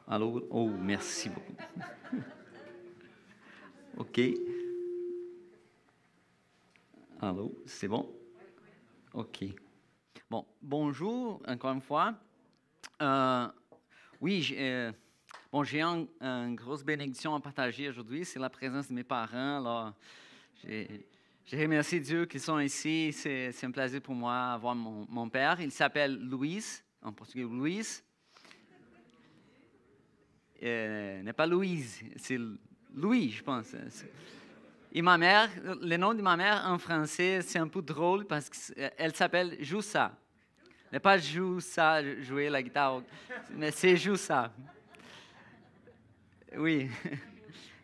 Allô? Oh, merci beaucoup. OK. Allô, c'est bon? OK. Bon, bonjour encore une fois. Euh, oui, j'ai une grosse bénédiction à partager aujourd'hui. C'est la présence de mes parents. Alors, j'ai remercié Dieu qu'ils sont ici. C'est un plaisir pour moi d'avoir mon père. Il s'appelle Luis, en portugais Luis. N'est pas Louise, c'est Louis, je pense. Et ma mère, le nom de ma mère en français, c'est un peu drôle parce qu'elle s'appelle Joussa. N'est pas Joussa, jouer la guitare, mais c'est Joussa. Oui.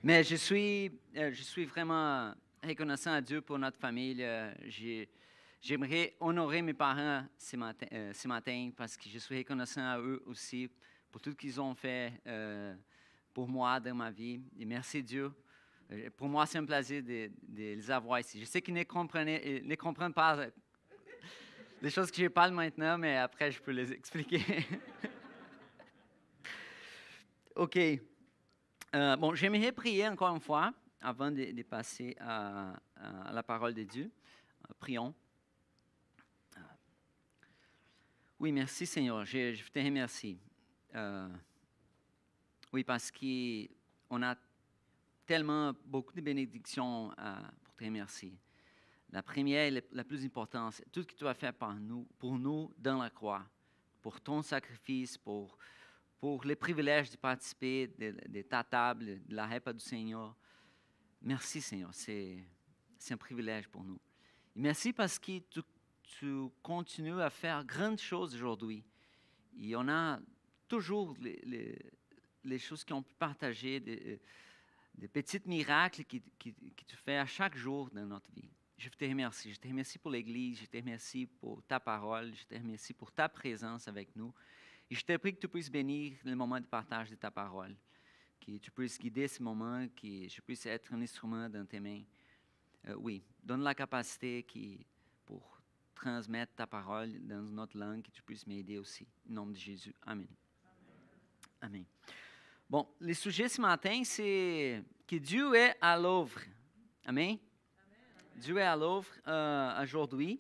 Mais je suis vraiment reconnaissant à Dieu pour notre famille. J'aimerais honorer mes parents ce matin parce que je suis reconnaissant à eux aussi pour tout ce qu'ils ont fait pour moi dans ma vie. Et merci Dieu. Pour moi, c'est un plaisir de les avoir ici. Je sais qu'ils ne comprennent pas les choses que je parle maintenant, mais après, je peux les expliquer. OK. Bon, j'aimerais prier encore une fois avant de passer à la parole de Dieu. Prions. Oui, merci Seigneur. Je te remercie. Oui, parce qu'on a tellement beaucoup de bénédictions pour te remercier. La première et la plus importante, c'est tout ce que tu as fait pour nous dans la croix, pour ton sacrifice, pour les privilèges de participer de ta table, de la repas du Seigneur. Merci Seigneur, c'est un privilège pour nous. Et merci parce que tu continues à faire grandes choses aujourd'hui. Et on a toujours les choses qu'on peut partager, des petits miracles que tu fais à chaque jour dans notre vie. Je te remercie. Je te remercie pour l'Église. Je te remercie pour ta parole. Je te remercie pour ta présence avec nous. Et je te prie que tu puisses bénir le moment de partage de ta parole. Que tu puisses guider ce moment, que je puisse être un instrument dans tes mains. Oui, donne la capacité pour transmettre ta parole dans une autre langue, que tu puisses m'aider aussi. Au nom de Jésus. Amen. Amen. Bon, le sujet ce matin, c'est que Dieu est à l'œuvre. Amen. Dieu est à l'œuvre aujourd'hui.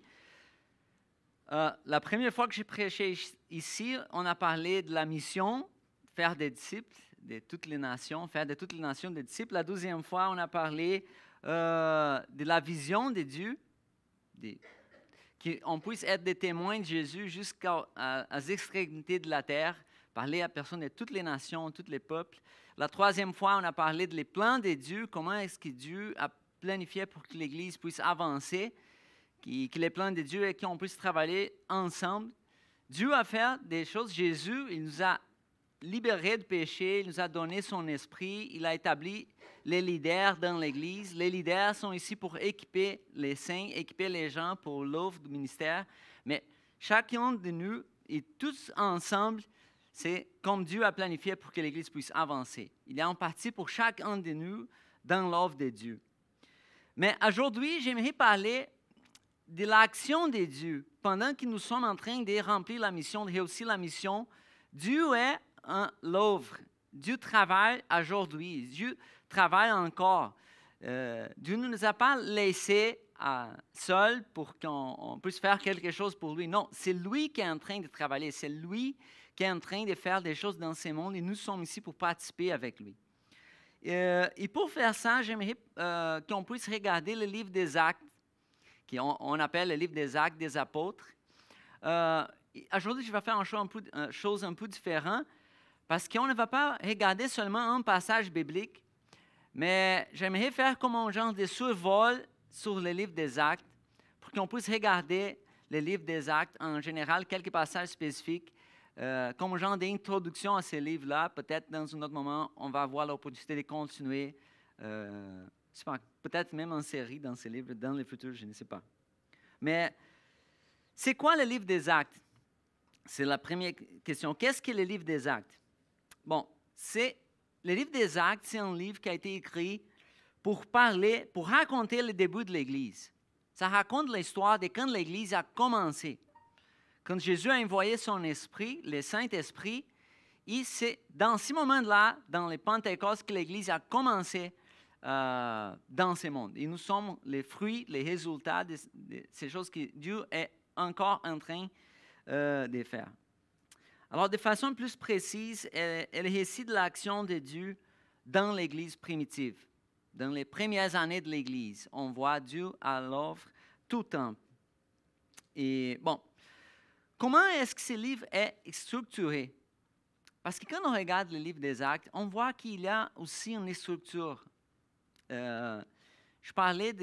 La première fois que j'ai prêché ici, on a parlé de la mission, faire des disciples de toutes les nations, faire de toutes les nations des disciples. La deuxième fois, on a parlé de la vision de Dieu, qu'on puisse être des témoins de Jésus jusqu'aux extrémités de la terre, parler à personnes de toutes les nations, tous les peuples. La troisième fois, on a parlé des plans de Dieu, comment est-ce que Dieu a planifié pour que l'Église puisse avancer, que les plans de Dieu et qu'on puisse travailler ensemble. Dieu a fait des choses. Jésus, il nous a libérés du péché, il nous a donné son esprit, il a établi les leaders dans l'Église. Les leaders sont ici pour équiper les saints, équiper les gens pour l'œuvre du ministère. Mais chacun de nous et tous ensemble, c'est comme Dieu a planifié pour que l'Église puisse avancer. Il y a une partie pour chacun de nous dans l'œuvre de Dieu. Mais aujourd'hui, j'aimerais parler de l'action de Dieu. Pendant que nous sommes en train de remplir la mission, de réussir la mission, Dieu est en l'œuvre. Dieu travaille aujourd'hui. Dieu travaille encore. Dieu ne nous a pas laissés seuls pour qu'on puisse faire quelque chose pour lui. Non, c'est lui qui est en train de travailler. C'est lui qui est en train de faire des choses dans ce monde et nous sommes ici pour participer avec lui. Et pour faire ça, j'aimerais qu'on puisse regarder le livre des Actes, qu'on appelle le livre des Actes des Apôtres. Aujourd'hui, je vais faire une chose un peu différente parce qu'on ne va pas regarder seulement un passage biblique, mais j'aimerais faire comme un genre de survol sur le livre des Actes pour qu'on puisse regarder le livre des Actes en général, quelques passages spécifiques, comme un genre d'introduction à ces livres-là. Peut-être dans un autre moment, on va avoir l'opportunité de continuer, peut-être même en série dans ces livres, dans le futur, je ne sais pas. Mais c'est quoi le livre des Actes? C'est la première question. Qu'est-ce que le livre des Actes? Bon, le livre des Actes, c'est un livre qui a été écrit pour raconter le début de l'Église. Ça raconte l'histoire de quand l'Église a commencé. Quand Jésus a envoyé son esprit, le Saint-Esprit, Et c'est dans ces moments-là, dans les Pentecôtes, que l'Église a commencé dans ce monde. Et nous sommes les fruits, les résultats de ces choses que Dieu est encore en train de faire. Alors, de façon plus précise, elle récite l'action de Dieu dans l'Église primitive. Dans les premières années de l'Église, on voit Dieu à l'œuvre tout le temps. Et bon, comment est-ce que ce livre est structuré? Parce que quand on regarde le livre des Actes, on voit qu'il y a aussi une structure. Je parlais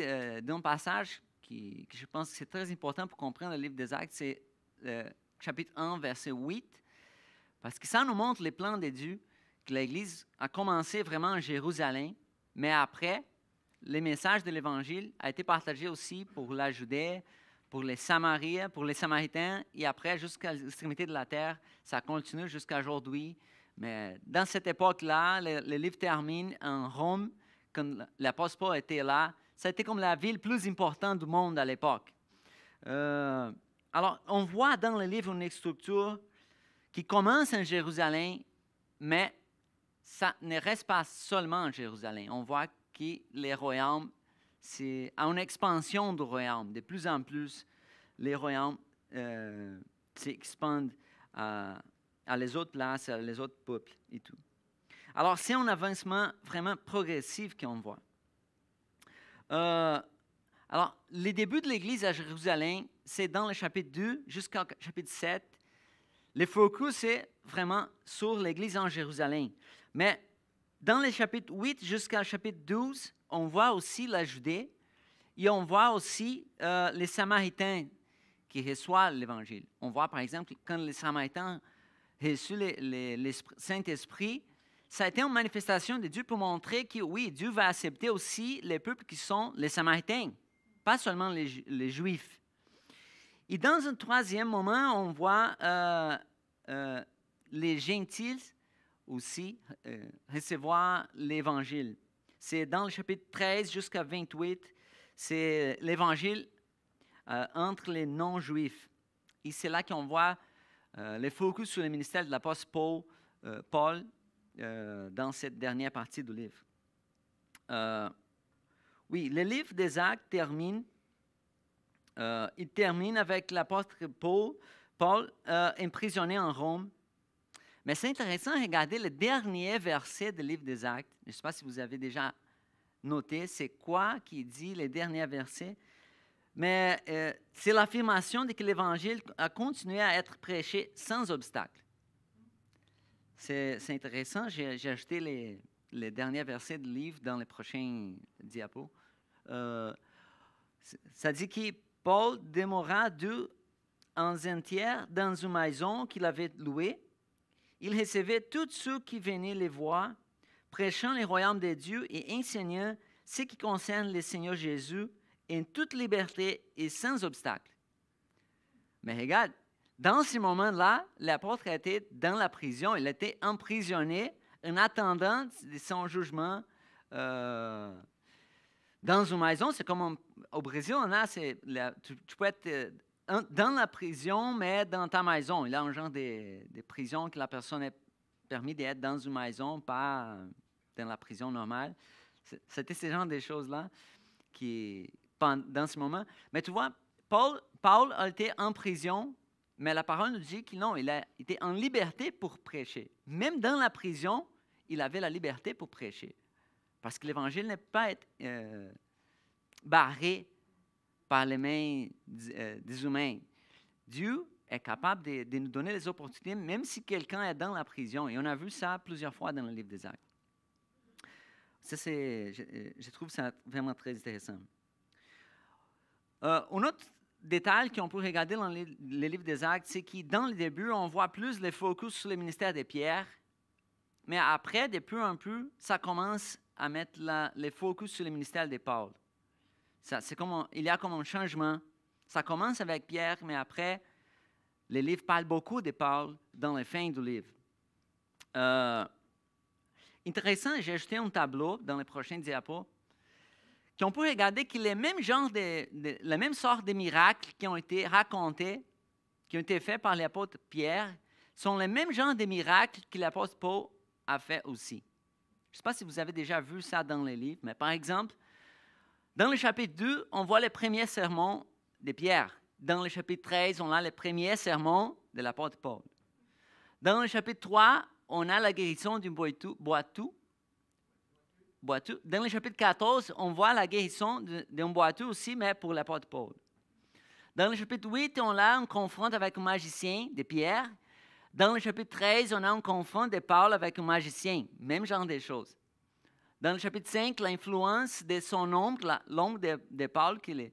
d'un passage que je pense que c'est très important pour comprendre le livre des Actes, c'est chapitre 1, verset 8, parce que ça nous montre les plans de Dieu, que l'Église a commencé vraiment en Jérusalem, mais après, le message de l'Évangile a été partagé aussi pour la Judée, pour les Samariens, pour les Samaritains, et après, jusqu'à l'extrémité de la terre, ça continue jusqu'à aujourd'hui. Mais dans cette époque-là, le livre termine en Rome, quand l'apôtre Paul était là. Ça a été comme la ville plus importante du monde à l'époque. Alors, on voit dans le livre une structure qui commence en Jérusalem, mais ça ne reste pas seulement en Jérusalem. On voit que les royaumes, c'est une expansion du royaume. De plus en plus, les royaumes s'expandent à les autres places, à les autres peuples et tout. Alors, c'est un avancement vraiment progressif qu'on voit. Alors, les débuts de l'Église à Jérusalem, c'est dans le chapitre 2 jusqu'au chapitre 7. Le focus est vraiment sur l'Église en Jérusalem. Mais dans le chapitre 8 jusqu'au chapitre 12, on voit aussi la Judée et on voit aussi les Samaritains qui reçoivent l'Évangile. On voit par exemple quand les Samaritains reçu le Saint-Esprit, ça a été une manifestation de Dieu pour montrer que oui, Dieu va accepter aussi les peuples qui sont les Samaritains, pas seulement les Juifs. Et dans un troisième moment, on voit les gentils aussi recevoir l'Évangile. C'est dans le chapitre 13 jusqu'à 28, c'est l'Évangile entre les non-juifs. Et c'est là qu'on voit le focus sur le ministère de l'apôtre Paul dans cette dernière partie du livre. Oui, le livre des Actes termine. Il termine avec l'apôtre Paul emprisonné en Rome. Mais c'est intéressant de regarder le dernier verset du livre des Actes. Je ne sais pas si vous avez déjà noté, c'est quoi qui dit le dernier verset. Mais c'est l'affirmation de que l'Évangile a continué à être prêché sans obstacle. C'est intéressant. J'ai ajouté les derniers versets du livre dans les prochains diapos. Ça dit que Paul demeura 2 ans entiers dans une maison qu'il avait louée. Il recevait tous ceux qui venaient les voir, prêchant le royaume de Dieu et enseignant ce qui concerne le Seigneur Jésus en toute liberté et sans obstacle. Mais regarde, dans ce moment-là, l'apôtre était dans la prison. Il était emprisonné en attendant de son jugement dans une maison. C'est comme au Brésil, on a, tu peux être dans la prison, mais dans ta maison. Il y a un genre de prison que la personne est permis d'être dans une maison, pas dans la prison normale. C'était ce genre de choses-là dans ce moment. Mais tu vois, Paul a été en prison, mais la parole nous dit qu'il non, il a été en liberté pour prêcher. Même dans la prison, il avait la liberté pour prêcher. Parce que l'Évangile n'est pas barré par les mains des humains. Dieu est capable de nous donner les opportunités, même si quelqu'un est dans la prison. Et on a vu ça plusieurs fois dans le livre des Actes. Ça, je trouve ça vraiment très intéressant. Un autre détail qu'on peut regarder dans le livre des Actes, c'est que dans le début, on voit plus le focus sur le ministère de Pierre, mais après, de peu en peu, ça commence à mettre le focus sur le ministère de Paul. Il y a comme un changement. Ça commence avec Pierre, mais après, le livre parle beaucoup de Paul dans la fin du livre. Intéressant, j'ai ajouté un tableau dans les prochains diapos qu'on peut regarder que les mêmes genres la même sorte de miracles qui ont été racontés, qui ont été faits par l'apôtre Pierre, sont les mêmes genres de miracles que l'apôtre Paul a fait aussi. Je ne sais pas si vous avez déjà vu ça dans les livres, mais par exemple, dans le chapitre 2, on voit le premier sermon de Pierre. Dans le chapitre 13, on a le premier sermon de l'apôtre Paul. Dans le chapitre 3, on a la guérison d'un boiteux. Dans le chapitre 14, on voit la guérison d'un boiteux aussi, mais pour l'apôtre Paul. Dans le chapitre 8, on a un confront avec un magicien de Pierre. Dans le chapitre 13, on a un confront de Paul avec un magicien. Même genre de choses. Dans le chapitre 5, l'influence de son oncle, l'oncle de Paul, je ne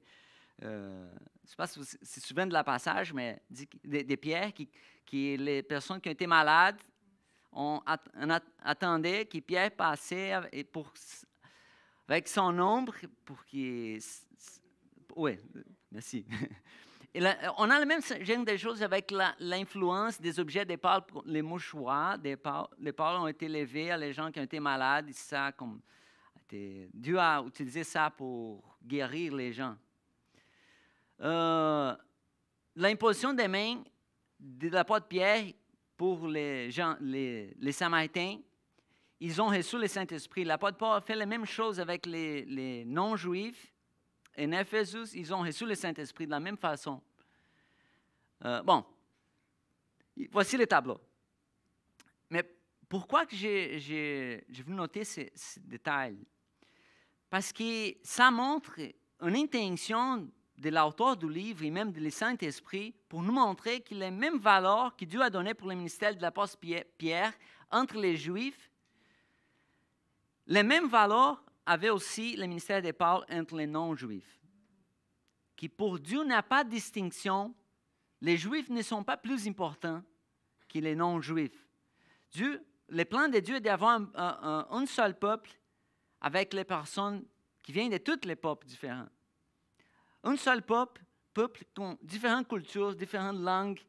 sais pas si vous vous souvenez de la passage, mais de Pierre, qui les personnes qui ont été malades, on attendait que Pierre passait avec son ombre pour qu'il... Oui, merci. Et là, on a le même genre de choses avec l'influence des objets de Paul, les mouchoirs de Paul. Les Paul ont été levés à les gens qui ont été malades. Dieu a utilisé ça pour guérir les gens. L'imposition des mains de l'apôtre Pierre pour les Samaritains, ils ont reçu le Saint-Esprit. L'apôtre Paul a fait la même chose avec les non-juifs. En Éphésus, ils ont reçu le Saint-Esprit de la même façon. Voici le tableau. Mais pourquoi que j'ai voulu noter ces détails? Parce que ça montre une intention de l'auteur du livre et même du Saint-Esprit pour nous montrer que les mêmes valeurs que Dieu a données pour le ministère de l'apôtre Pierre entre les Juifs, les mêmes valeurs avait aussi le ministère de Paul entre les non-juifs. Qui pour Dieu n'a pas de distinction. Les Juifs ne sont pas plus importants que les non-Juifs. Le plan de Dieu est d'avoir un seul peuple avec les personnes qui viennent de tous les peuples différents. Un seul peuple qui ont différentes cultures, différentes langues.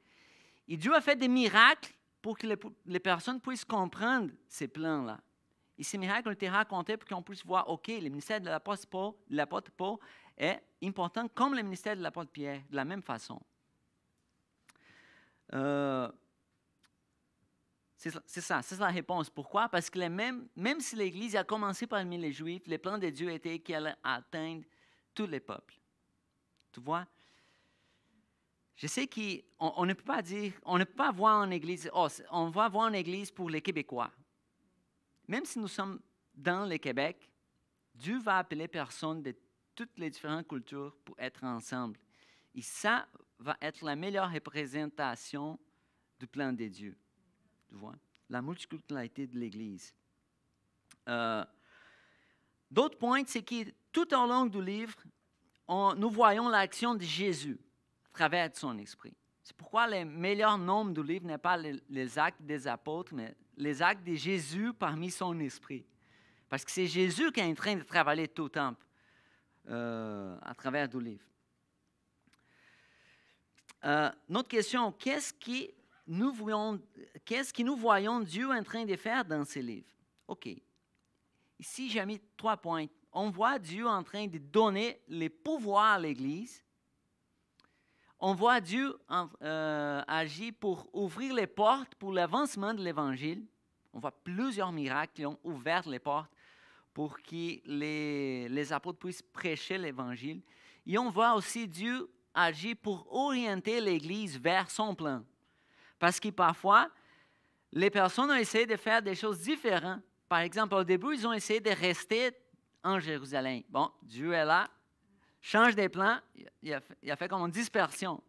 Et Dieu a fait des miracles pour que les personnes puissent comprendre ces plans-là. Et ces miracles ont été racontés pour qu'on puisse voir, OK, le ministère de l'apôtre Paul est important comme le ministère de l'apôtre Pierre, de la même façon. C'est la réponse. Pourquoi? Parce que même si l'Église a commencé parmi les Juifs, le plan de Dieu était qu'elle allait atteindre tous les peuples. Tu vois? Je sais qu'on ne peut pas dire, on ne peut pas voir une Église, on va voir une Église pour les Québécois. Même si nous sommes dans le Québec, Dieu va appeler personnes de toutes les différentes cultures pour être ensemble. Et ça va être la meilleure représentation du plan de Dieu. Tu vois? La multiculturalité de l'Église. D'autres points, c'est que tout au long du livre, nous voyons l'action de Jésus à travers son esprit. C'est pourquoi le meilleur nom du livre n'est pas les actes des apôtres, mais les actes de Jésus parmi son esprit. Parce que c'est Jésus qui est en train de travailler tout le temps à travers le livre. Notre question, qu'est-ce que nous voyons Dieu en train de faire dans ces livres? OK. Ici, j'ai mis 3 points. On voit Dieu en train de donner les pouvoirs à l'Église. On voit Dieu agir pour ouvrir les portes pour l'avancement de l'Évangile. On voit plusieurs miracles qui ont ouvert les portes pour que les apôtres puissent prêcher l'Évangile. Et on voit aussi Dieu agir pour orienter l'Église vers son plan. Parce que parfois, les personnes ont essayé de faire des choses différentes. Par exemple, au début, ils ont essayé de rester en Jérusalem. Bon, Dieu est là. Change des plans, il a fait comme une dispersion.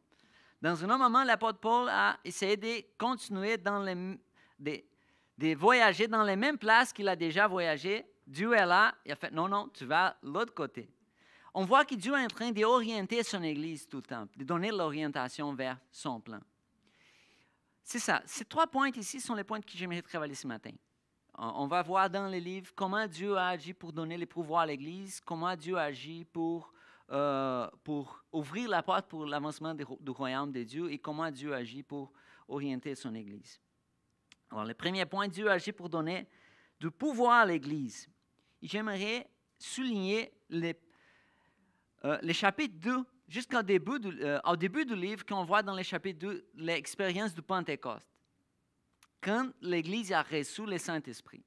Dans un autre moment, l'apôtre Paul a essayé de continuer de voyager dans les mêmes places qu'il a déjà voyagé. Dieu est là, il a fait non, tu vas de l'autre côté. On voit que Dieu est en train d'orienter son Église tout le temps, de donner l'orientation vers son plan. C'est ça. Ces 3 points ici sont les points que j'aimerais travailler ce matin. On va voir dans les livres comment Dieu a agi pour donner les pouvoirs à l'Église, comment Dieu a agi pour ouvrir la porte pour l'avancement du royaume de Dieu et comment Dieu agit pour orienter son Église. Alors, le premier point, Dieu agit pour donner du pouvoir à l'Église. Et j'aimerais souligner les chapitres 2, jusqu'au début du livre, qu'on voit dans les chapitres 2, l'expérience du Pentecôte. quand l'Église a reçu le Saint-Esprit.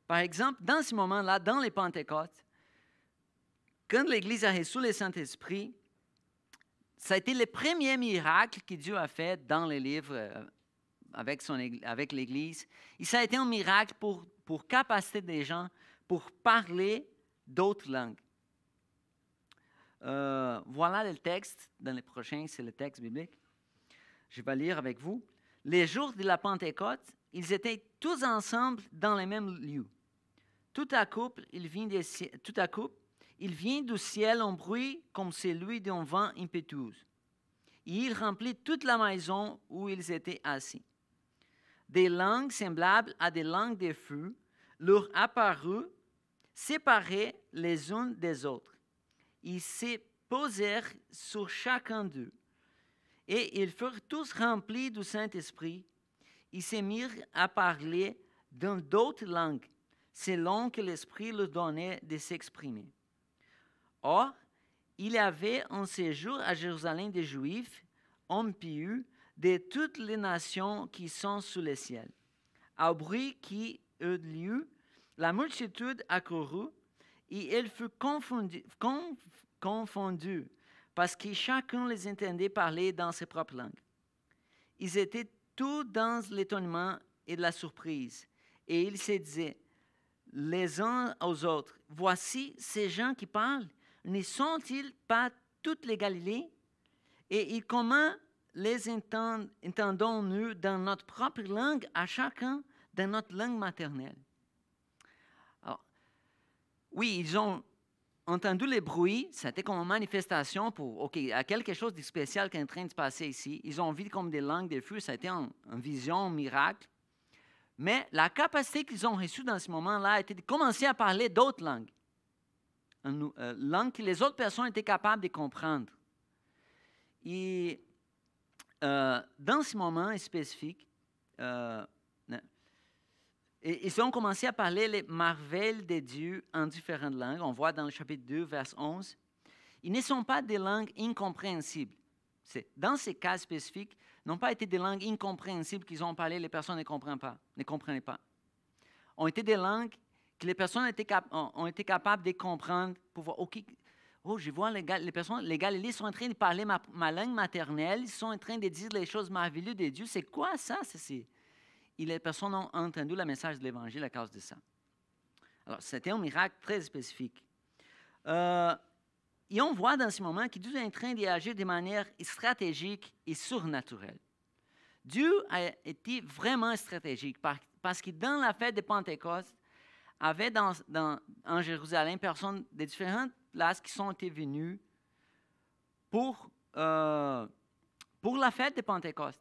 Par exemple, dans ce moment-là, dans les Pentecôtes, quand l'Église a reçu le Saint-Esprit, ça a été le premier miracle que Dieu a fait dans les livres avec l'Église. Et ça a été un miracle pour capaciter des gens pour parler d'autres langues. Voilà le texte. Dans les prochains, c'est le texte biblique. Je vais lire avec vous. Les jours de la Pentecôte, ils étaient tous ensemble dans le même lieu. Tout à coup, il vient du ciel un bruit comme celui d'un vent impétueux. Et il remplit toute la maison où ils étaient assis. Des langues semblables à des langues de feu leur apparurent, séparées les unes des autres. Ils se posèrent sur chacun d'eux. Et ils furent tous remplis du Saint-Esprit. Ils se mirent à parler dans d'autres langues, selon que l'Esprit leur donnait de s'exprimer. Or, il y avait en séjour à Jérusalem des Juifs, hommes pieux, de toutes les nations qui sont sous le ciel. Au bruit qui eut lieu, la multitude accourut, et elle fut confondue, parce que chacun les entendait parler dans ses propres langues. Ils étaient tous dans l'étonnement et la surprise, et ils se disaient les uns aux autres, « Voici ces gens qui parlent, ne sont-ils pas toutes les Galiléens? Et comment les entendons-nous dans notre propre langue, à chacun dans notre langue maternelle? » Alors, oui, ils ont entendu les bruits, c'était comme une manifestation pour, OK, il y a quelque chose de spécial qui est en train de se passer ici. Ils ont vu comme des langues de feu, ça a été une vision, un miracle. Mais la capacité qu'ils ont reçue dans ce moment-là a été de commencer à parler d'autres langues. Une langue que les autres personnes étaient capables de comprendre. Et dans ce moment spécifique, ils ont commencé à parler les merveilles de Dieu en différentes langues. On voit dans le chapitre 2, verset 11. Ils ne sont pas des langues incompréhensibles. Dans ces cas spécifiques, n'ont pas été des langues incompréhensibles qu'ils ont parlé, les personnes ne comprenaient pas. Ont été des langues que les personnes ont été capables de comprendre pour voir, OK, oh, je vois les Galiléens sont en train de parler ma langue maternelle, ils sont en train de dire les choses merveilleuses de Dieu. C'est quoi ça? Et les personnes ont entendu le message de l'Évangile à cause de ça. Alors, c'était un miracle très spécifique. Et on voit dans ce moment que Dieu est en train d'agir de manière stratégique et surnaturelle. Dieu a été vraiment stratégique parce que dans la fête de Pentecôte, il y avait en Jérusalem personnes de différentes places qui sont été venues pour la fête de Pentecôte.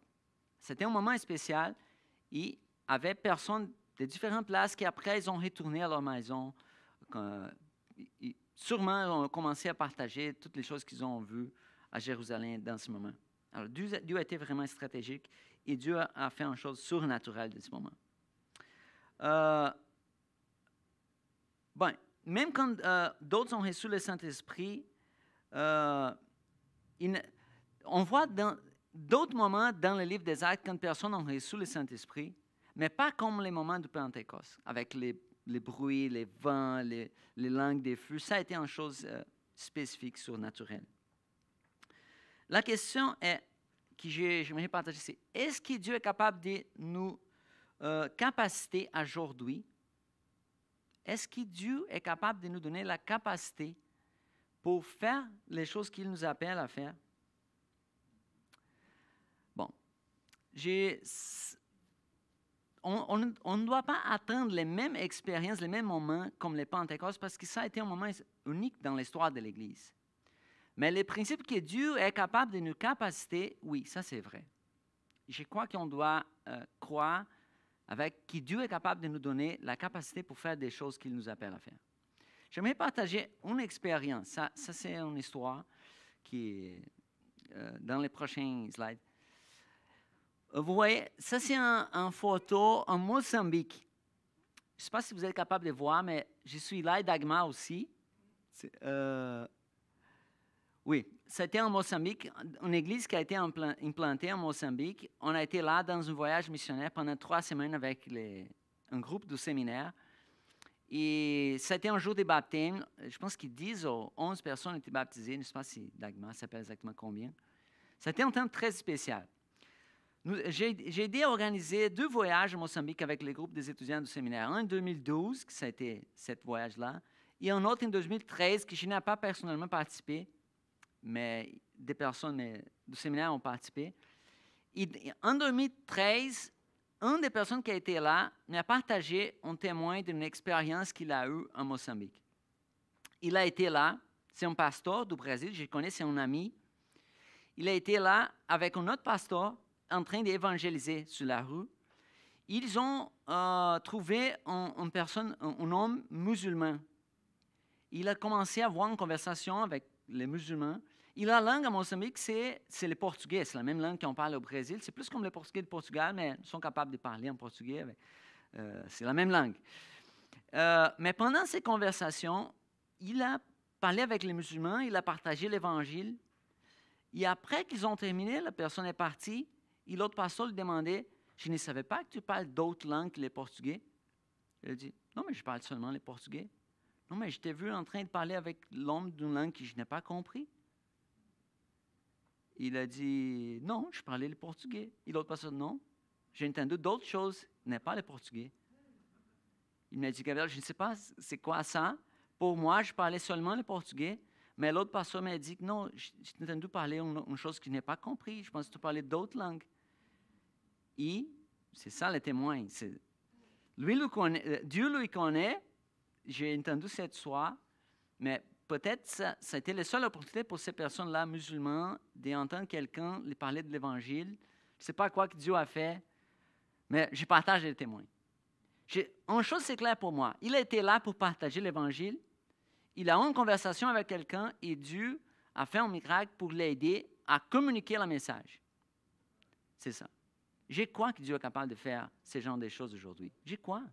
C'était un moment spécial. Et il y avait personnes de différentes places qui après, ils ont retourné à leur maison. Sûrement, ils ont commencé à partager toutes les choses qu'ils ont vues à Jérusalem dans ce moment. Alors, Dieu a été vraiment stratégique et Dieu a fait une chose surnaturelle de ce moment. Même quand d'autres ont reçu le Saint-Esprit, on voit dans d'autres moments dans le livre des Actes quand personnes ont reçu le Saint-Esprit, mais pas comme les moments de Pentecôte, avec les bruits, les vents, les langues des feux. Ça a été une chose spécifique, surnaturelle. La question que j'aimerais partager, c'est est-ce que Dieu est capable de nous capaciter aujourd'hui? Est-ce que Dieu est capable de nous donner la capacité pour faire les choses qu'il nous appelle à faire? Bon, on ne doit pas attendre les mêmes expériences, les mêmes moments comme les Pentecôtes, parce que ça a été un moment unique dans l'histoire de l'Église. Mais le principe que Dieu est capable de nous capaciter, oui, ça c'est vrai. Je crois qu'on doit croire que Dieu est capable de nous donner la capacité pour faire des choses qu'il nous appelle à faire. J'aimerais partager une expérience. Ça c'est une histoire qui est dans les prochains slides. Vous voyez, ça c'est une photo en Mozambique. Je ne sais pas si vous êtes capable de voir, mais je suis là, Dagmar aussi. Oui, c'était en Mozambique, une église qui a été implantée en Mozambique. On a été là dans un voyage missionnaire pendant 3 semaines avec un groupe de séminaire. Et c'était un jour des baptêmes. Je pense que 10 ou 11 personnes ont été baptisées. Je ne sais pas si Dagmar s'appelle exactement combien. C'était un temps très spécial. J'ai aidé à organiser 2 voyages à Mozambique avec les groupes des étudiants du séminaire. Un en 2012, que ça a été ce voyage-là, et un autre en 2013, que je n'ai pas personnellement participé, mais des personnes du séminaire ont participé. Et en 2013, une des personnes qui a été là m'a partagé un témoin d'une expérience qu'il a eue en Mozambique. Il a été là, c'est un pasteur du Brésil, je le connais, c'est un ami. Il a été là avec un autre pasteur en train d'évangéliser sur la rue. Ils ont trouvé un homme musulman. Il a commencé à avoir une conversation avec les musulmans. Et la langue à Mozambique, c'est le portugais. C'est la même langue qu'on parle au Brésil. C'est plus comme le portugais du Portugal, mais ils sont capables de parler en portugais. C'est la même langue. Mais pendant ces conversations, il a parlé avec les musulmans, il a partagé l'Évangile. Et après qu'ils ont terminé, la personne est partie. Et l'autre pasteur lui demandait, « Je ne savais pas que tu parles d'autres langues que le portugais. » Il a dit, « Non, mais je parle seulement le portugais. » « Non, mais je t'ai vu en train de parler avec l'homme d'une langue que je n'ai pas compris. » Il a dit, « Non, je parlais le portugais. » Et l'autre pasteur, « Non, j'ai entendu d'autres choses, n'est pas le portugais. » Il m'a dit, « Gabriel, je ne sais pas c'est quoi ça. Pour moi, je parlais seulement le portugais. » Mais l'autre pasteur m'a dit, « Non, j'ai entendu parler une chose que je n'ai pas compris. Je pense que tu parlais d'autres langues. » Et c'est ça le témoin. Dieu lui connaît. J'ai entendu cette soir, mais peut-être ça a été la seule opportunité pour ces personnes-là, musulmans, d'entendre quelqu'un lui parler de l'Évangile. Je ne sais pas quoi que Dieu a fait, mais je partage les témoins. Une chose, c'est clair pour moi. Il a été là pour partager l'Évangile. Il a eu une conversation avec quelqu'un et Dieu a fait un miracle pour l'aider à communiquer le message. C'est ça. Je crois que Dieu est capable de faire ce genre de choses aujourd'hui. Je crois.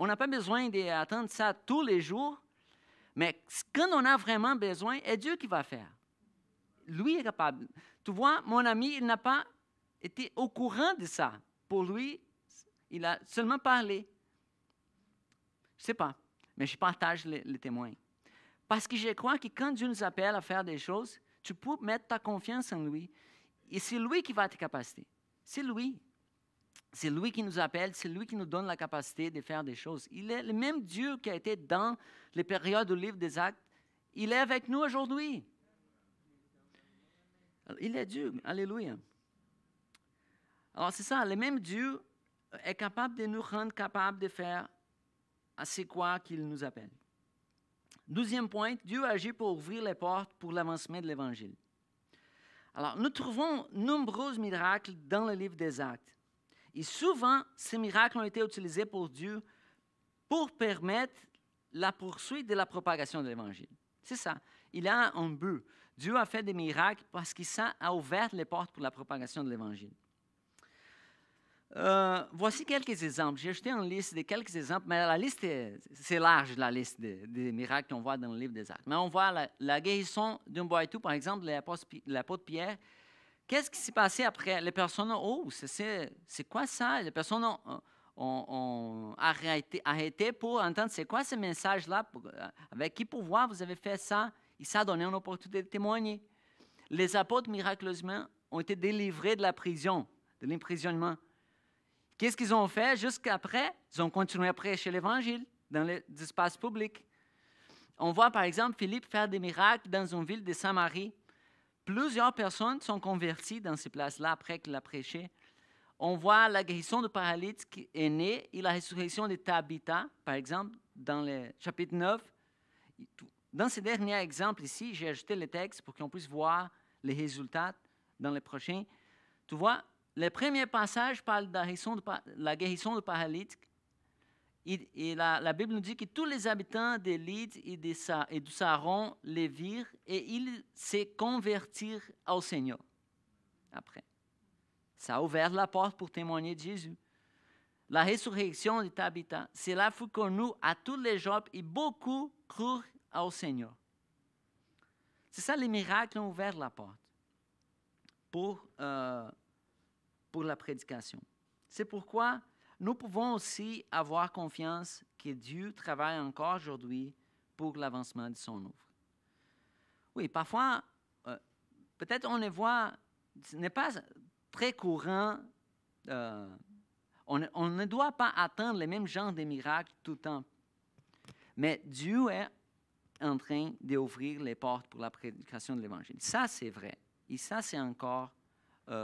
On n'a pas besoin d'attendre ça tous les jours, mais quand on a vraiment besoin, c'est Dieu qui va faire. Lui est capable. Tu vois, mon ami, il n'a pas été au courant de ça. Pour lui, il a seulement parlé. Je ne sais pas, mais je partage les témoins. Parce que je crois que quand Dieu nous appelle à faire des choses, tu peux mettre ta confiance en lui. Et c'est lui qui va te capaciter. C'est lui. C'est lui qui nous appelle, c'est lui qui nous donne la capacité de faire des choses. Il est le même Dieu qui a été dans les périodes du livre des Actes. Il est avec nous aujourd'hui. Il est Dieu. Alléluia. Alors c'est ça, le même Dieu est capable de nous rendre capables de faire à ce quoi qu'il nous appelle. 12e point, Dieu agit pour ouvrir les portes pour l'avancement de l'Évangile. Alors nous trouvons nombreux miracles dans le livre des Actes. Et souvent, ces miracles ont été utilisés pour Dieu pour permettre la poursuite de la propagation de l'Évangile. C'est ça. Il a un but. Dieu a fait des miracles parce qu'il a ouvert les portes pour la propagation de l'Évangile. Voici quelques exemples. J'ai ajouté une liste de quelques exemples, mais la liste, c'est large, la liste des miracles qu'on voit dans le livre des Actes. Mais on voit la guérison d'un boiteux, par exemple, l'apôtre Pierre. Qu'est-ce qui s'est passé après? Les personnes, c'est quoi ça? Les personnes ont arrêté pour entendre, c'est quoi ce message-là? Avec qui pouvoir vous avez fait ça? Et ça a donné une opportunité de témoigner. Les apôtres, miraculeusement, ont été délivrés de la prison, de l'emprisonnement. Qu'est-ce qu'ils ont fait jusqu'après? Ils ont continué à prêcher l'Évangile dans les espaces publics. On voit, par exemple, Philippe faire des miracles dans une ville de Samarie. Plusieurs personnes sont converties dans ces places-là après qu'il a prêché. On voit la guérison de paralytique qui est née et la résurrection de Tabitha, par exemple, dans le chapitre 9. Dans ces derniers exemples ici, j'ai ajouté le texte pour qu'on puisse voir les résultats dans les prochains. Tu vois, le premier passage parle de la guérison de paralytique. Et la Bible nous dit que tous les habitants de Lyd et de Saron les virent et ils se convertirent au Seigneur. Après, ça a ouvert la porte pour témoigner de Jésus. La résurrection de Tabitha, cela fut connu à tous les gens et beaucoup crurent au Seigneur. C'est ça, les miracles ont ouvert la porte pour la prédication. C'est pourquoi nous pouvons aussi avoir confiance que Dieu travaille encore aujourd'hui pour l'avancement de son œuvre. Oui, parfois, peut-être on les voit, ce n'est pas très courant. On ne doit pas attendre les mêmes genres de miracles tout le temps. Mais Dieu est en train d'ouvrir les portes pour la prédication de l'Évangile. Ça, c'est vrai. Et ça, c'est encore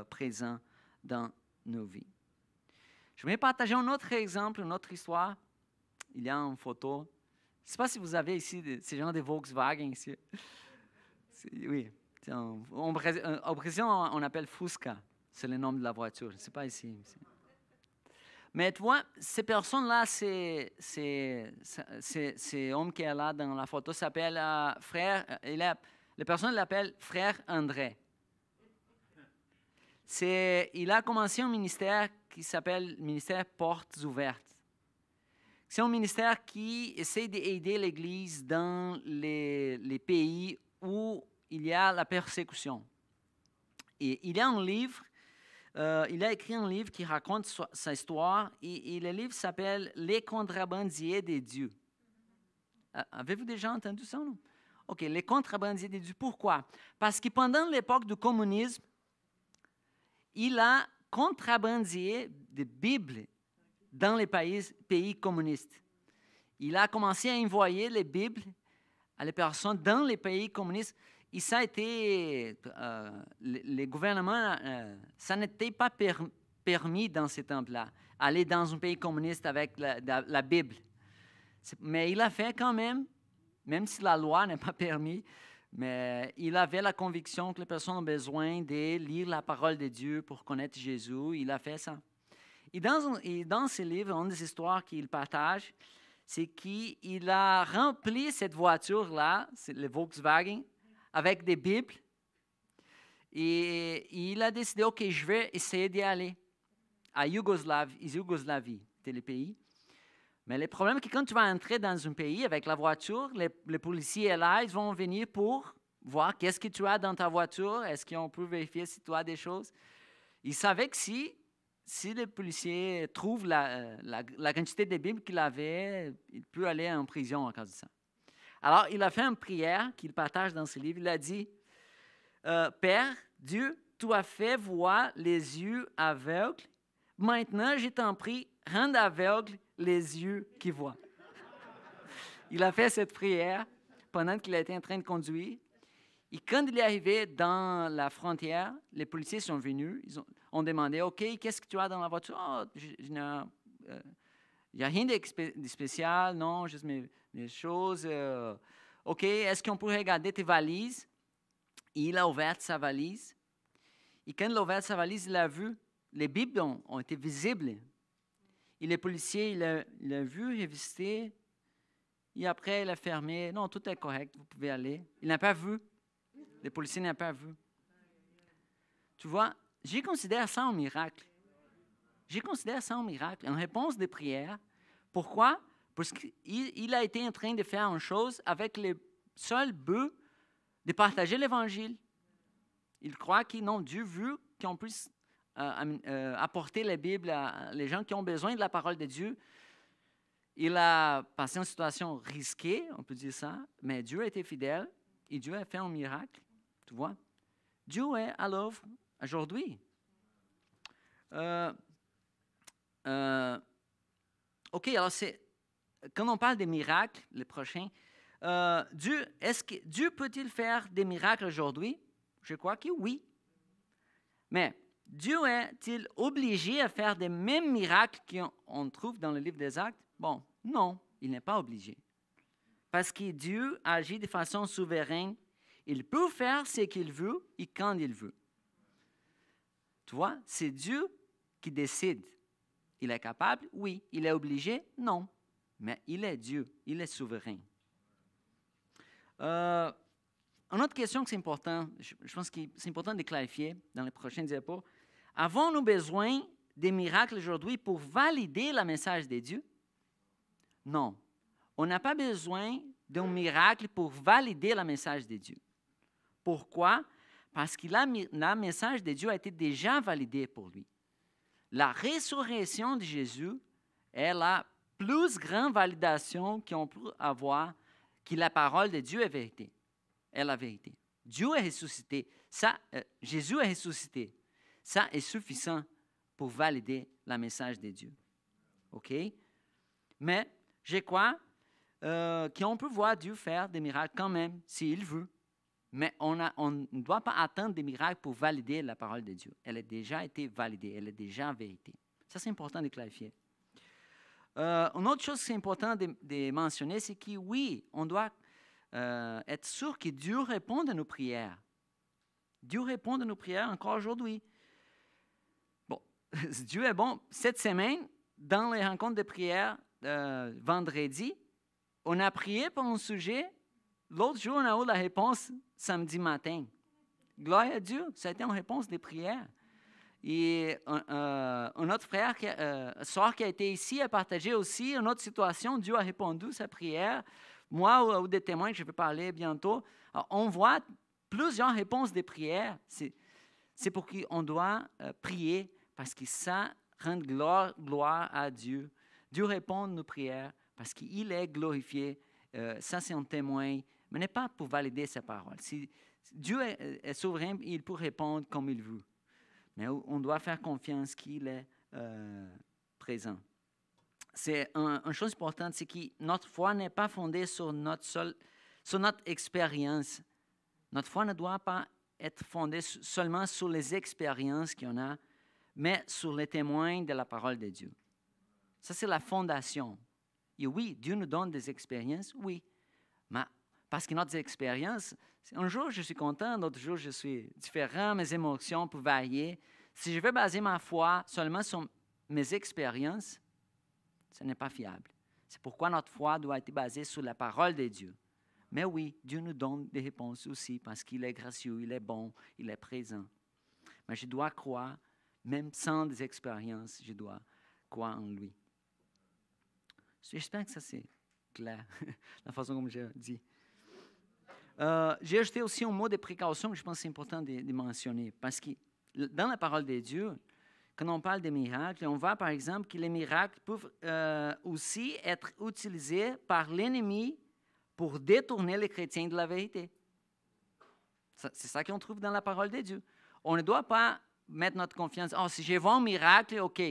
présent dans nos vies. Je vais partager un autre exemple, une autre histoire. Il y a une photo. Je ne sais pas si vous avez ici ces gens de Volkswagen ici. Oui. Au Brésil, on appelle Fusca. C'est le nom de la voiture. Je ne sais pas ici. Mais tu vois, ces personnes-là, ces hommes qui est là dans la photo s'appelle frère. Les personnes l'appellent frère André. Il a commencé un ministère qui s'appelle ministère Portes Ouvertes. C'est un ministère qui essaie d'aider l'Église dans les pays où il y a la persécution. Et il y a un livre, il a écrit un livre qui raconte sa histoire et le livre s'appelle « Les contrebandiers des dieux ». Avez-vous déjà entendu ça, non? OK, les contrebandiers des dieux. Pourquoi? Parce que pendant l'époque du communisme, il a contrebandié des Bibles dans les pays communistes. Il a commencé à envoyer les Bibles à les personnes dans les pays communistes. Et ça a été, les gouvernements, ça n'était pas permis dans ces temps-là, aller dans un pays communiste avec la Bible. Mais il a fait quand même si la loi n'est pas permise. Mais il avait la conviction que les personnes ont besoin de lire la parole de Dieu pour connaître Jésus. Il a fait ça. Et dans ce livre, une des histoires qu'il partage, c'est qu'il a rempli cette voiture-là, le Volkswagen, avec des Bibles. Et il a décidé, OK, je vais essayer d'y aller à Yougoslavie, c'était le pays. Mais le problème, c'est que quand tu vas entrer dans un pays avec la voiture, les policiers là, ils vont venir pour voir qu'est-ce que tu as dans ta voiture, est-ce qu'on peut vérifier si tu as des choses. Ils savaient que si les policiers trouvent la quantité de Bibles qu'il avait, il peut aller en prison à cause de ça. Alors, il a fait une prière qu'il partage dans ce livre. Il a dit, Père, Dieu, tu as fait voir les yeux aveugles. Maintenant, je t'en prie, rends aveugles les yeux qui voient. Il a fait cette prière pendant qu'il était en train de conduire. Et quand il est arrivé dans la frontière, les policiers sont venus. Ils ont demandé, OK, qu'est-ce que tu as dans la voiture? Oh, il n'y a rien de spécial, non, juste mes choses. OK, est-ce qu'on peut regarder tes valises? Et il a ouvert sa valise. Et quand il a ouvert sa valise, il a vu, les Bibles ont été visibles. Et le policier, il a vu, revisité. Et après, il a fermé. Non, tout est correct, vous pouvez aller. Il n'a pas vu. Le policier n'a pas vu. Tu vois, je considère ça un miracle. Je considère ça un miracle, une réponse de prière. Pourquoi? Parce qu'il a été en train de faire une chose avec le seul but de partager l'Évangile. Il croit que non, Dieu veut qu'on puisse apporter la Bible à les gens qui ont besoin de la parole de Dieu. Il a passé une situation risquée, on peut dire ça, mais Dieu a été fidèle et Dieu a fait un miracle. Tu vois? Dieu est à l'œuvre aujourd'hui. OK, alors quand on parle des miracles, le prochain, est-ce que Dieu peut-il faire des miracles aujourd'hui? Je crois que oui. Mais Dieu est-il obligé à faire des mêmes miracles qu'on trouve dans le livre des Actes? Bon, non, il n'est pas obligé. Parce que Dieu agit de façon souveraine. Il peut faire ce qu'il veut et quand il veut. Tu vois, c'est Dieu qui décide. Il est capable? Oui. Il est obligé? Non. Mais il est Dieu. Il est souverain. Une autre question que c'est important, je pense que c'est important de clarifier dans les prochaines diapos. Avons-nous besoin des miracles aujourd'hui pour valider le message de Dieu? Non. On n'a pas besoin d'un miracle pour valider le message de Dieu. Pourquoi? Parce que le message de Dieu a été déjà validé pour lui. La résurrection de Jésus est la plus grande validation qu'on peut avoir que la parole de Dieu est vérité. Est la vérité. Dieu est ressuscité. Jésus est ressuscité. Ça est suffisant pour valider le message de Dieu. OK? Mais je crois qu'on peut voir Dieu faire des miracles quand même, s'il veut. Mais on ne doit pas attendre des miracles pour valider la parole de Dieu. Elle a déjà été validée, elle est déjà en vérité. Ça, c'est important de clarifier. Une autre chose qui est importante de mentionner, c'est que oui, on doit être sûr que Dieu répond à nos prières. Dieu répond à nos prières encore aujourd'hui. Bon, Dieu est bon. Cette semaine, dans les rencontres de prière vendredi, on a prié pour un sujet. L'autre jour, on a eu la réponse samedi matin. Gloire à Dieu, ça a été une réponse des prières. Et un autre frère, soeur qui a été ici, a partagé aussi une autre situation. Dieu a répondu à sa prière. Moi, ou des témoins que je vais parler bientôt, alors, on voit plusieurs réponses des prières. C'est pour qu'on doit prier parce que ça rend gloire à Dieu. Dieu répond à nos prières parce qu'il est glorifié. Ça, c'est un témoin, mais n'est pas pour valider sa parole. Si Dieu est souverain, il peut répondre comme il veut. Mais on doit faire confiance qu'il est présent. C'est une chose importante, c'est que notre foi n'est pas fondée sur notre expérience. Notre foi ne doit pas être fondée seulement sur les expériences qu'on a, mais sur les témoins de la parole de Dieu. Ça, c'est la fondation. Et oui, Dieu nous donne des expériences, oui. Mais parce que notre expérience, un jour je suis content, l'autre jour je suis différent, mes émotions peuvent varier. Si je veux baser ma foi seulement sur mes expériences, ce n'est pas fiable. C'est pourquoi notre foi doit être basée sur la parole de Dieu. Mais oui, Dieu nous donne des réponses aussi parce qu'il est gracieux, il est bon, il est présent. Mais je dois croire, même sans des expériences, je dois croire en lui. J'espère que ça c'est clair, la façon comme j'ai dit. J'ai ajouté aussi un mot de précaution que je pense que c'est important de mentionner. Parce que dans la parole de Dieu, quand on parle des miracles, on voit par exemple que les miracles peuvent aussi être utilisés par l'ennemi pour détourner les chrétiens de la vérité. C'est ça qu'on trouve dans la parole de Dieu. On ne doit pas mettre notre confiance, « Oh, si je vois un miracle, OK. »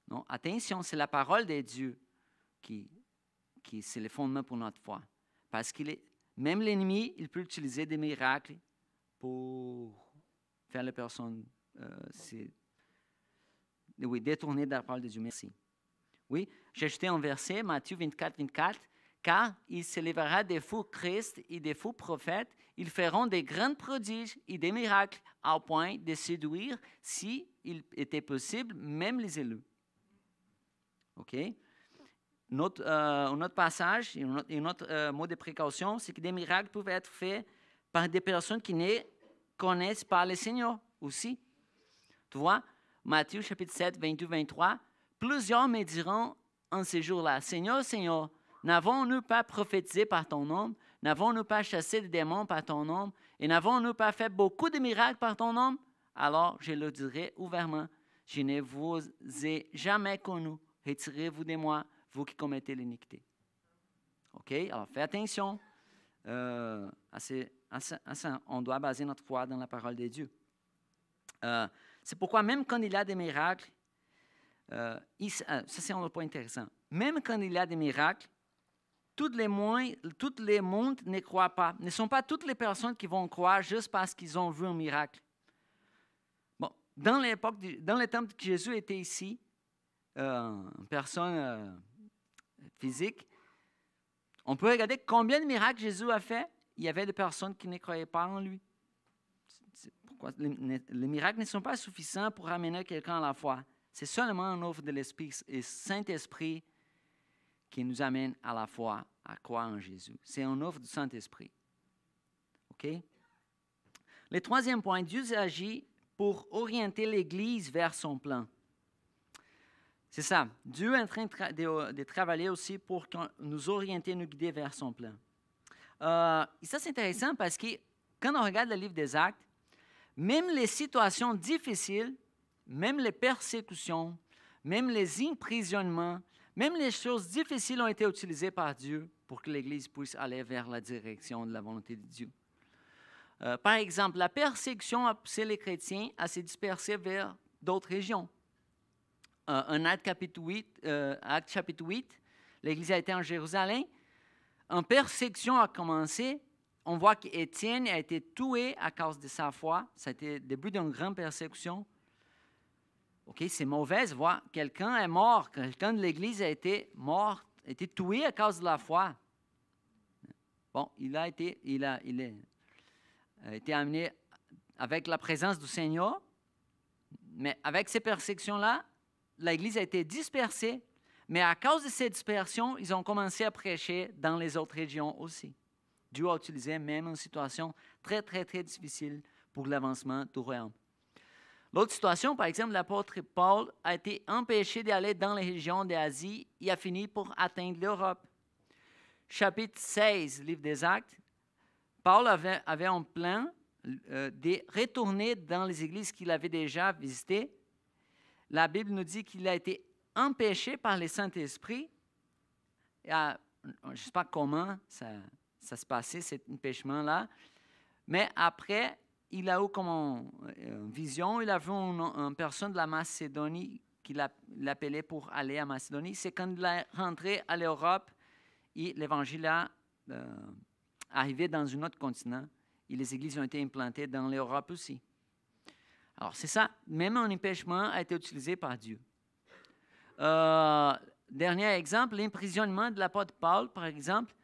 Non, attention, c'est la parole de Dieu qui c'est le fondement pour notre foi. Parce que même l'ennemi, il peut utiliser des miracles pour faire les personnes détourner de la parole de Dieu. Merci. Oui, j'ai ajouté un verset, Matthieu 24, 24. Car il s'élèvera des faux Christ et des faux prophètes. Ils feront des grands prodiges et des miracles au point de séduire, s'il était possible, même les élus. OK? Un autre passage, un autre mot de précaution, c'est que des miracles peuvent être faits par des personnes qui ne connaissent pas le Seigneur aussi. Tu vois, Matthieu chapitre 7, 22, 23, plusieurs me diront en ces jours-là, Seigneur, Seigneur, n'avons-nous pas prophétisé par ton nom? N'avons-nous pas chassé des démons par ton nom? Et n'avons-nous pas fait beaucoup de miracles par ton nom? Alors je leur dirai ouvertement, je ne vous ai jamais connu. Retirez-vous de moi, vous qui commettez l'iniquité. OK? Alors, faites attention. On doit baser notre foi dans la parole de Dieu. C'est pourquoi même quand il y a des miracles, ça c'est un point intéressant, même quand il y a des miracles, tous les mondes ne croient pas. Ne sont pas toutes les personnes qui vont croire juste parce qu'ils ont vu un miracle. Bon, dans le temps que Jésus était ici, une personne physique, on peut regarder combien de miracles Jésus a fait. Il y avait des personnes qui ne croyaient pas en lui. C'est pourquoi les miracles ne sont pas suffisants pour amener quelqu'un à la foi. C'est seulement une œuvre de l'Esprit et Saint-Esprit qui nous amène à la foi, à croire en Jésus. C'est une œuvre du Saint-Esprit. OK? Le troisième point, Dieu agit pour orienter l'Église vers son plan. C'est ça. Dieu est en train de travailler aussi pour nous orienter, nous guider vers son plan. Et ça, c'est intéressant parce que quand on regarde le livre des Actes, même les situations difficiles, même les persécutions, même les emprisonnements, même les choses difficiles ont été utilisées par Dieu pour que l'Église puisse aller vers la direction de la volonté de Dieu. Par exemple, la persécution a poussé les chrétiens à se disperser vers d'autres régions. En Actes chapitre 8, l'Église a été en Jérusalem. Une persécution a commencé. On voit qu'Étienne a été tué à cause de sa foi. Ça a été le début d'une grande persécution. OK, c'est mauvais de voir quelqu'un est mort, quelqu'un de l'Église a été mort, a été tué à cause de la foi. Bon, il a été amené avec la présence du Seigneur, mais avec ces persécutions-là, l'Église a été dispersée, mais à cause de cette dispersion, ils ont commencé à prêcher dans les autres régions aussi. Dieu a utilisé même une situation très, très, très difficile pour l'avancement du royaume. L'autre situation, par exemple, l'apôtre Paul a été empêché d'aller dans les régions d'Asie et a fini pour atteindre l'Europe. Chapitre 16, livre des Actes, Paul avait un plan de retourner dans les églises qu'il avait déjà visitées. La Bible nous dit qu'il a été empêché par le Saint-Esprit. Je ne sais pas comment ça se passait, cet empêchement-là, mais après, il a eu comme une vision, il a vu une personne de la Macédonie qui l'appelait pour aller à Macédonie. C'est quand il est rentré à l'Europe et l'Évangile a arrivé dans un autre continent et les églises ont été implantées dans l'Europe aussi. Alors, c'est ça. Même un empêchement a été utilisé par Dieu. Dernier exemple, l'emprisonnement de l'apôtre Paul, par exemple,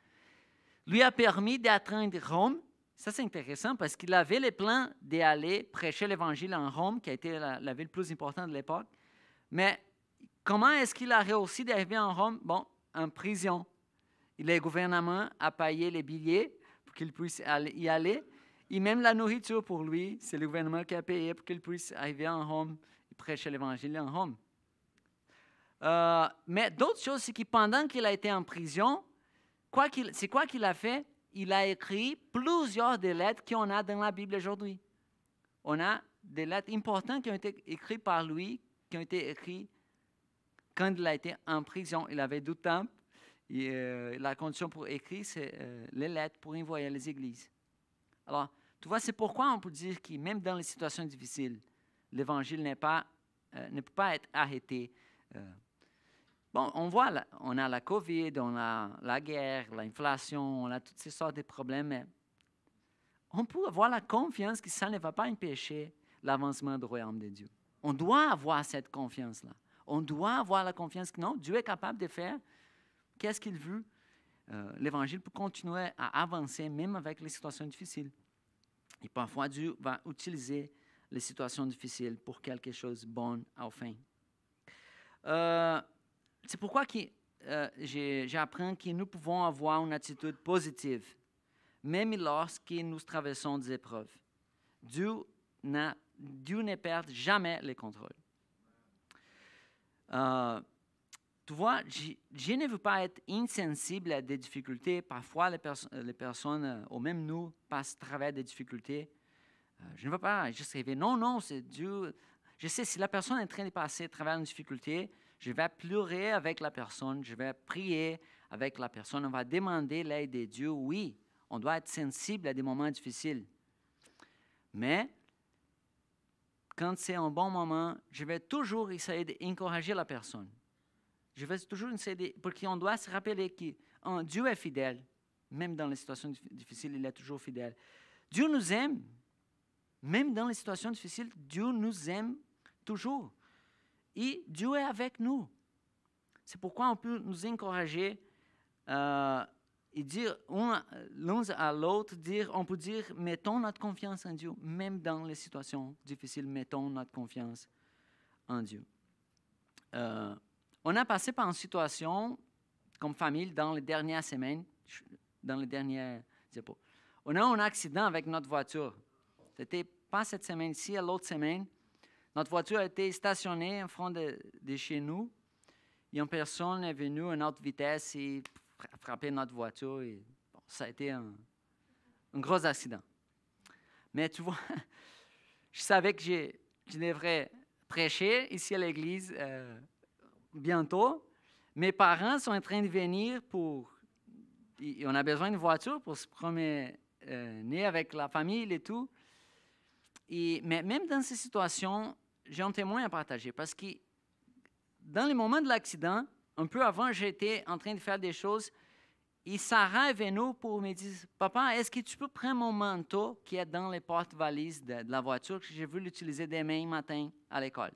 lui a permis d'atteindre Rome. Ça, c'est intéressant parce qu'il avait le plan d'aller prêcher l'Évangile en Rome, qui a été la ville plus importante de l'époque. Mais comment est-ce qu'il a réussi d'arriver en Rome? Bon, en prison. Et le gouvernement a payé les billets pour qu'il puisse y aller. Et même la nourriture pour lui, c'est le gouvernement qui a payé pour qu'il puisse arriver en Rome et prêcher l'Évangile en Rome. Mais d'autres choses, c'est que pendant qu'il a été en prison, c'est quoi qu'il a fait? Il a écrit plusieurs des lettres qu'on a dans la Bible aujourd'hui. On a des lettres importantes qui ont été écrites par lui, qui ont été écrites quand il a été en prison. Il avait du temps. Et, la condition pour écrire, c'est les lettres pour envoyer les églises. Alors, tu vois, c'est pourquoi on peut dire que même dans les situations difficiles, l'Évangile ne peut pas être arrêté. Bon, on voit, on a la COVID, on a la guerre, l'inflation, on a toutes ces sortes de problèmes, mais on peut avoir la confiance que ça ne va pas empêcher l'avancement du royaume de Dieu. On doit avoir cette confiance-là. On doit avoir la confiance que non, Dieu est capable de faire qu'est-ce qu'il veut. L'Évangile peut continuer à avancer même avec les situations difficiles. Et parfois, Dieu va utiliser les situations difficiles pour quelque chose de bon à la fin. C'est pourquoi j'apprends que nous pouvons avoir une attitude positive, même lorsque nous traversons des épreuves. Dieu ne perd jamais le contrôle. Tu vois, je ne veux pas être insensible à des difficultés. Parfois, les personnes, ou même nous, passent à travers des difficultés. Je ne veux pas juste rêver. Non, c'est Dieu. Je sais, si la personne est en train de passer à travers une difficulté, je vais pleurer avec la personne, je vais prier avec la personne, on va demander l'aide de Dieu. Oui, on doit être sensible à des moments difficiles. Mais, quand c'est un bon moment, je vais toujours essayer d'encourager la personne. Je vais toujours essayer parce qu'on doit se rappeler que Dieu est fidèle. Même dans les situations difficiles, il est toujours fidèle. Dieu nous aime. Même dans les situations difficiles, Dieu nous aime toujours. Et Dieu est avec nous. C'est pourquoi on peut nous encourager et dire l'un à l'autre, on peut dire, mettons notre confiance en Dieu. Même dans les situations difficiles, mettons notre confiance en Dieu. On a passé par une situation comme famille dans les dernières semaines, on a eu un accident avec notre voiture. C'était pas cette semaine-ci, à l'autre semaine. Notre voiture a été stationnée en front de chez nous. Et une personne est venue à une haute vitesse et a frappé notre voiture. Et, bon, ça a été un gros accident. Mais tu vois, je savais que je devrais prêcher ici à l'église bientôt. Mes parents sont en train de venir on a besoin d'une voiture pour se promener avec la famille et tout. Mais même dans ces situations, j'ai un témoin à partager parce que dans les moments de l'accident, un peu avant, j'étais en train de faire des choses et Sarah est venue pour me dire, « Papa, est-ce que tu peux prendre mon manteau qui est dans les porte-valises de la voiture que j'ai vu l'utiliser demain matin à l'école? »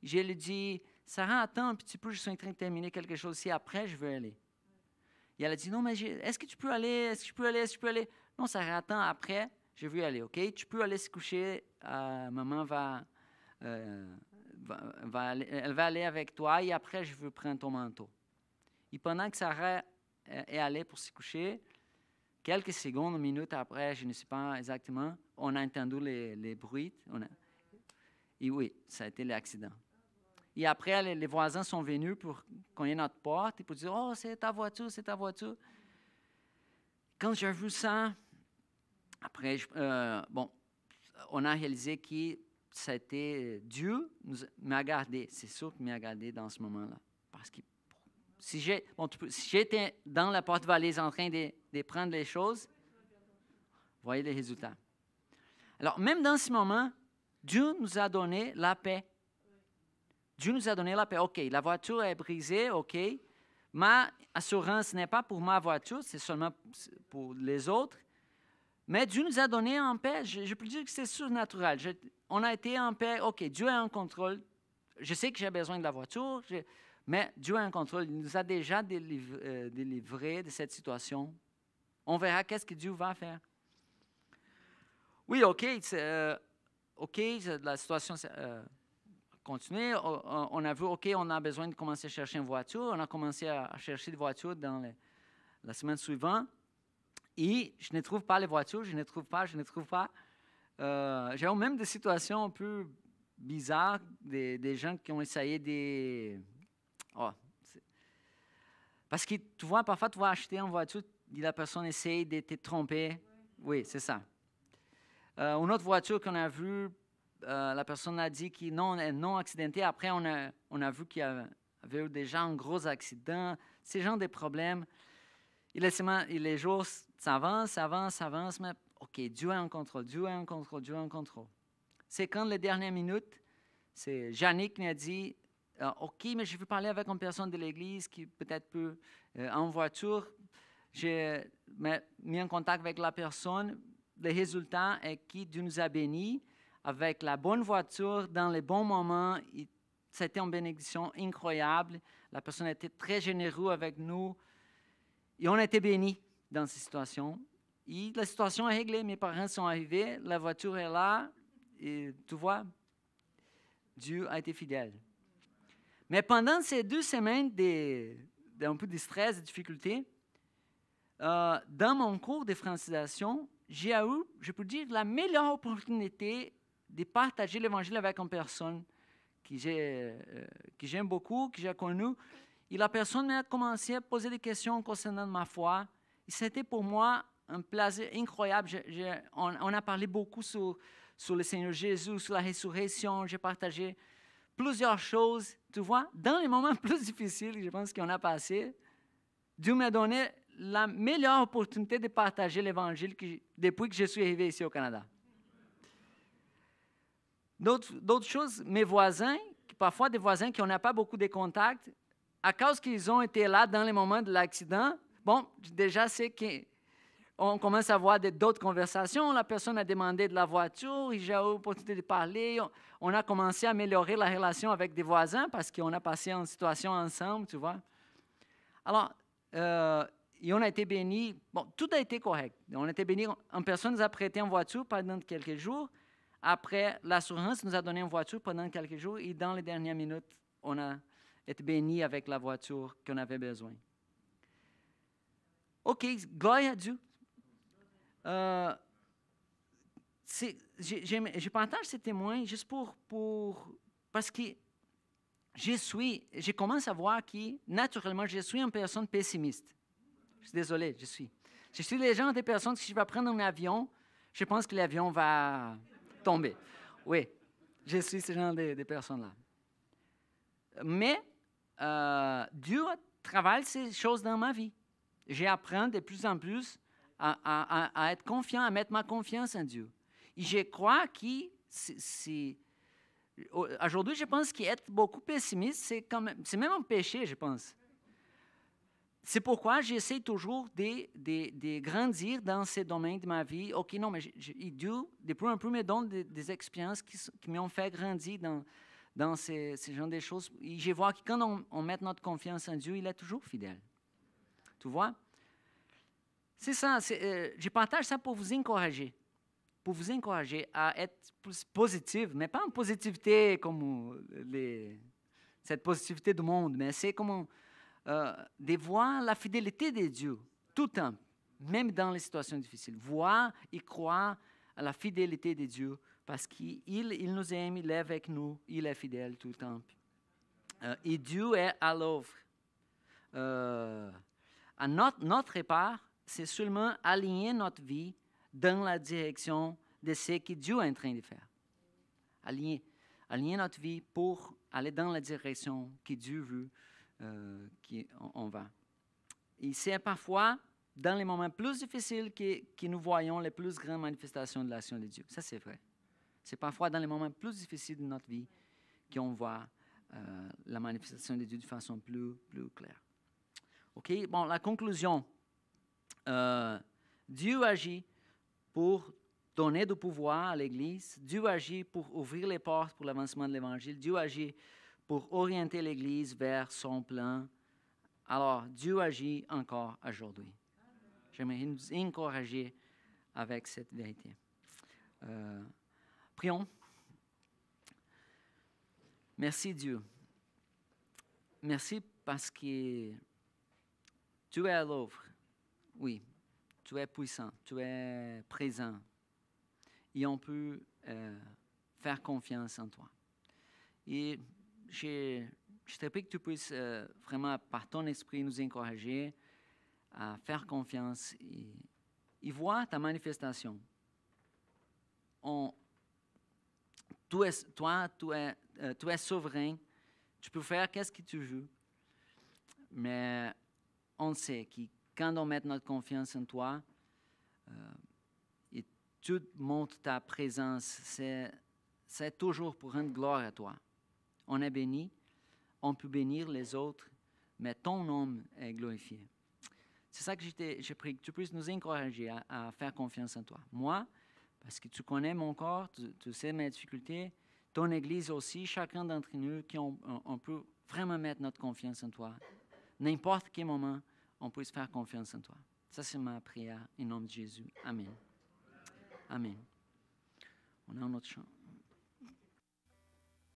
Je lui dis, « Sarah, attends un petit peu, je suis en train de terminer quelque chose ici, après je veux aller. » Et elle a dit, « Non, mais est-ce que tu peux aller? Est-ce que je peux aller? Est-ce que je peux aller? » « Non, Sarah, attends, après, je veux aller, OK? Tu peux aller se coucher, maman elle va aller avec toi et après, je veux prendre ton manteau. » Et pendant que Sarah est allée pour se coucher, quelques secondes, minutes après, je ne sais pas exactement, on a entendu les bruits. Et oui, ça a été l'accident. Et après, les voisins sont venus pour cogner notre porte et pour dire, « Oh, c'est ta voiture, c'est ta voiture. » Quand j'ai vu ça, après, on a réalisé que c'était Dieu m'a gardé. C'est sûr qu'il m'a gardé dans ce moment-là. Parce que si j'étais dans la porte-valise en train de prendre les choses, vous voyez les résultats. Alors, même dans ce moment, Dieu nous a donné la paix. Dieu nous a donné la paix. OK, la voiture est brisée, OK. Ma assurance n'est pas pour ma voiture, c'est seulement pour les autres. Mais Dieu nous a donné en paix. Je peux dire que c'est surnaturel. On a été en paix. OK, Dieu est en contrôle. Je sais que j'ai besoin de la voiture, mais Dieu est en contrôle. Il nous a déjà délivrés de cette situation. On verra qu'est-ce que Dieu va faire. Oui, OK, la situation continue. On a vu, OK, on a besoin de commencer à chercher une voiture. On a commencé à chercher des voitures dans la semaine suivante. Et je ne trouve pas les voitures, je ne trouve pas. J'ai même des situations un peu bizarres, des gens qui ont essayé de... Parce que tu vois, parfois tu vas acheter une voiture et la personne essaye de te tromper. Oui, c'est ça. Une autre voiture qu'on a vue, la personne a dit qu'elle est non accidentée. Après, on a vu qu'il y avait eu déjà un gros accident. C'est genre de problèmes. Et les jours s'avancent, mais OK, Dieu est en contrôle. C'est quand les dernières minutes, c'est Yannick qui a dit, OK, mais je veux parler avec une personne de l'église qui peut-être peut en voiture. J'ai mis en contact avec la personne. Le résultat est que Dieu nous a bénis avec la bonne voiture dans les bons moments. C'était une bénédiction incroyable. La personne a été très généreuse avec nous. Et on a été bénis dans cette situation. Et la situation est réglée. Mes parents sont arrivés, la voiture est là. Et tu vois, Dieu a été fidèle. Mais pendant ces 2 semaines d'un peu de stress, de difficultés, dans mon cours de francisation, j'ai eu, je peux dire, la meilleure opportunité de partager l'Évangile avec une personne que j'aime beaucoup, que j'ai connue. Et la personne m'a commencé à poser des questions concernant ma foi. Et c'était pour moi un plaisir incroyable. On a parlé beaucoup sur le Seigneur Jésus, sur la résurrection. J'ai partagé plusieurs choses. Tu vois, dans les moments plus difficiles, je pense qu'on a passé, Dieu m'a donné la meilleure opportunité de partager l'Évangile depuis que je suis arrivé ici au Canada. D'autres choses, mes voisins, parfois des voisins qui n'ont pas beaucoup de contacts, à cause qu'ils ont été là dans les moments de l'accident, bon, déjà c'est qu'on commence à avoir d'autres conversations. La personne a demandé de la voiture, j'ai eu l'opportunité de parler. On a commencé à améliorer la relation avec des voisins parce qu'on a passé une situation ensemble, tu vois. Alors, et on a été bénis. Bon, tout a été correct. On a été bénis. Une personne nous a prêté une voiture pendant quelques jours. Après, l'assurance nous a donné une voiture pendant quelques jours. Et dans les dernières minutes, on a été bénis avec la voiture qu'on avait besoin. OK, gloire à Dieu. Je partage ces témoins juste parce que je commence à voir que, naturellement, je suis une personne pessimiste. Je suis désolé, je suis. Je suis le genre de personne que si je vais prendre un avion, je pense que l'avion va tomber. Oui, je suis ce genre de personnes-là. Mais Dieu travaille ces choses dans ma vie. J'apprends de plus en plus à être confiant, à mettre ma confiance en Dieu. Et je crois que aujourd'hui, je pense qu'être beaucoup pessimiste, c'est même un péché, je pense. C'est pourquoi j'essaie toujours de grandir dans ces domaines de ma vie. OK, non, mais Dieu, de plus en plus, me donne des expériences qui m'ont fait grandir dans ces genres de choses. Et je vois que quand on met notre confiance en Dieu, il est toujours fidèle. Tu vois? C'est ça. Je partage ça pour vous encourager. Pour vous encourager à être plus positif, mais pas en positivité comme cette positivité du monde, mais c'est comme de voir la fidélité de Dieu tout le temps, même dans les situations difficiles. Voir et croire à la fidélité de Dieu parce qu'il nous aime, il est avec nous, il est fidèle tout le temps. Et Dieu est à l'œuvre. À notre part, c'est seulement aligner notre vie dans la direction de ce que Dieu est en train de faire. Aligner notre vie pour aller dans la direction que Dieu veut qu'on va. Et c'est parfois dans les moments plus difficiles que nous voyons les plus grandes manifestations de l'action de Dieu. Ça, c'est vrai. C'est parfois dans les moments plus difficiles de notre vie qu'on voit la manifestation de Dieu de façon plus claire. OK? Bon, la conclusion. Dieu agit pour donner du pouvoir à l'Église. Dieu agit pour ouvrir les portes pour l'avancement de l'Évangile. Dieu agit pour orienter l'Église vers son plan. Alors, Dieu agit encore aujourd'hui. J'aimerais nous encourager avec cette vérité. Prions. Merci Dieu. Merci parce que tu es à l'œuvre. Oui, tu es puissant, tu es présent. Et on peut faire confiance en toi. Et je te prie que tu puisses vraiment, par ton esprit, nous encourager à faire confiance et voir ta manifestation. Tu es souverain, tu peux faire qu'est-ce que tu veux, mais on sait que quand on met notre confiance en toi, et tu montres ta présence, c'est toujours pour rendre gloire à toi. On est béni, on peut bénir les autres, mais ton nom est glorifié. C'est ça que je prie, que tu puisses nous encourager à faire confiance en toi. Moi, parce que tu connais mon corps, tu sais mes difficultés, ton Église aussi, chacun d'entre nous, on peut vraiment mettre notre confiance en toi. N'importe quel moment, on puisse faire confiance en toi. Ça, c'est ma prière, au nom de Jésus. Amen. Amen. On a un autre chant.